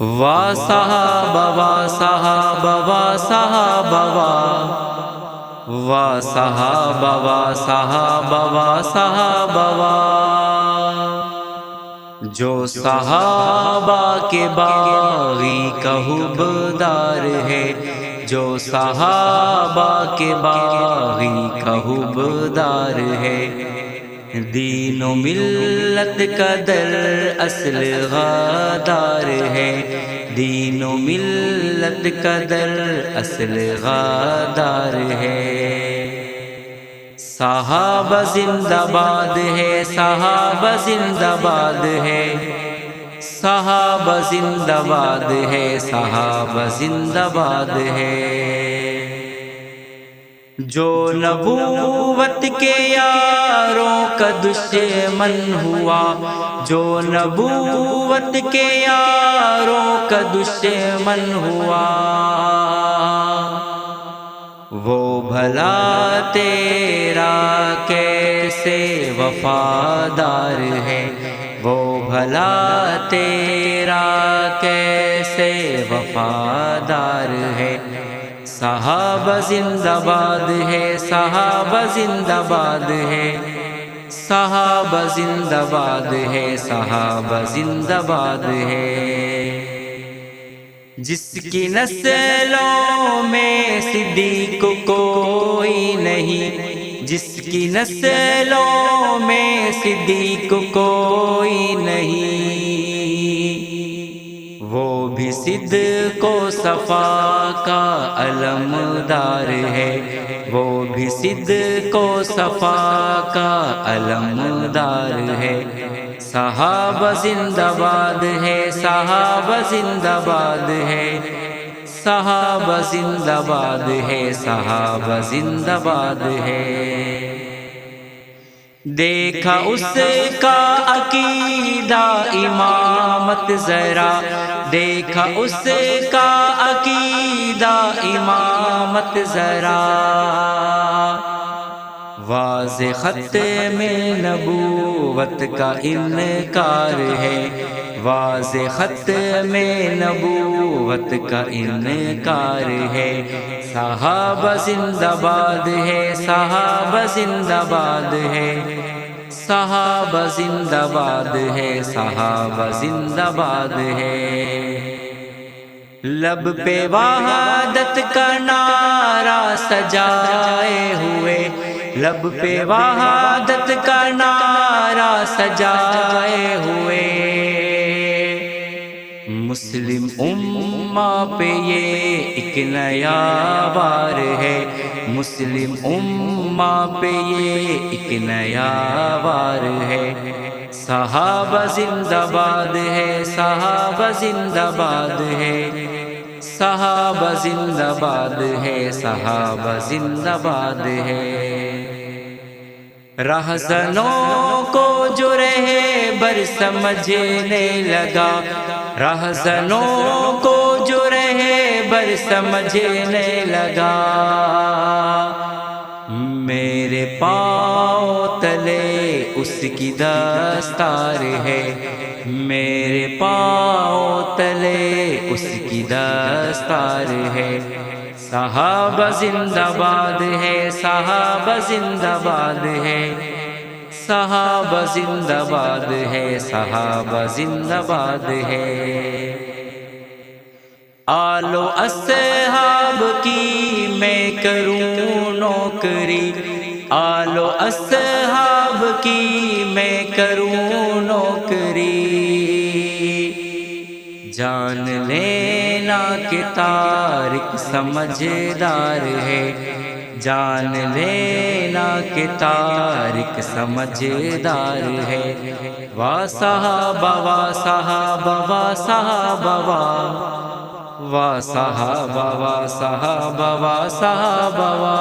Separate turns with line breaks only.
وا صحابہ وا صحابہ وا صحابہ وا صحابہ وا صحابہ وا صحابہ وا جو صحابہ کے باغی کا حبدار ہے، جو صحابہ کے باغی کا حبدار ہے، دین و ملت کا در اصل غدار ہے، دین و ملت کا در اصل غدار ہے۔ صحابہ زندہ باد ہے، صحابہ زندہ باد ہے، صحابہ زندہ باد ہے، صحابہ زندہ باد ہے۔ جو نبوت کے یاروں کا دشمن ہوا، جو نبوت کے یاروں کا دشمن ہوا، وہ بھلا تیرا کیسے وفادار ہے، وہ بھلا تیرا کیسے وفادار ہے۔ صحابہ زندہ باد ہے، صحابہ زندہ باد ہے، صحابہ زندہ باد ہے، صحابہ زندہ باد ہے۔ جس کی نسلوں میں صدیق کوئی نہیں، جس کی نسلوں میں صدیق کوئی نہیں، وہ بھی صدق و صفا کا علمدار ہے، وہ بھی صدق و صفا کا علمدار ہے۔ صحابہ زندہ باد ہے، صحابہ زندہ باد ہے، صحابہ زندہ باد ہے، صحابہ زندہ باد ہے۔ دیکھا اس کا عقیدہ امامت ذرا، دیکھا اس کا عقیدہ امامت ذرا، واضح ختم نبوت کا انکار ہے، واضح ختم نبوت کا انکار ہے۔ صحابہ زندہ باد ہے، صحابہ زندہ باد ہے، صحابہ زندہ باد ہے، صحابہ زندہ باد ہے۔ لب پہ وحدت کا نعرہ سجائے ہوئے، لب پہ وحدت کا نعرہ سجائے ہوئے، مسلم امہ پہ یہ ایک نیا وار ہے، مسلم امہ پہ یہ ایک نیا وار ہے۔ صحابہ زندہ باد ہے، صحابہ زندہ باد ہے، صحابہ زندہ باد ہے، صحابہ زندہ باد ہے۔ رہزنوں کو جو رہبر سمجھنے لگا، رہزنوں کو جو رہبر سمجھنے لگا، میرے پاؤں تلے اس کی دستار ہے، میرے پاؤں تلے اس کی دستار ہے۔ صحابہ زندہ باد ہے، صحابہ زندہ باد ہے، صحابہ زندہ باد ہے، صحابہ زندہ باد ہے۔ آل و اصحاب کی میں کروں نوکری، آل و اصحاب کی میں کروں نوکری، جان لینا کہ طارق سمجھدار ہے، جان لینا کہ طارق سمجھدار ہے۔ وا صحابہ وا صحابہ وا صحابہ وا صحابہ وا صحابہ وا صحابہ وا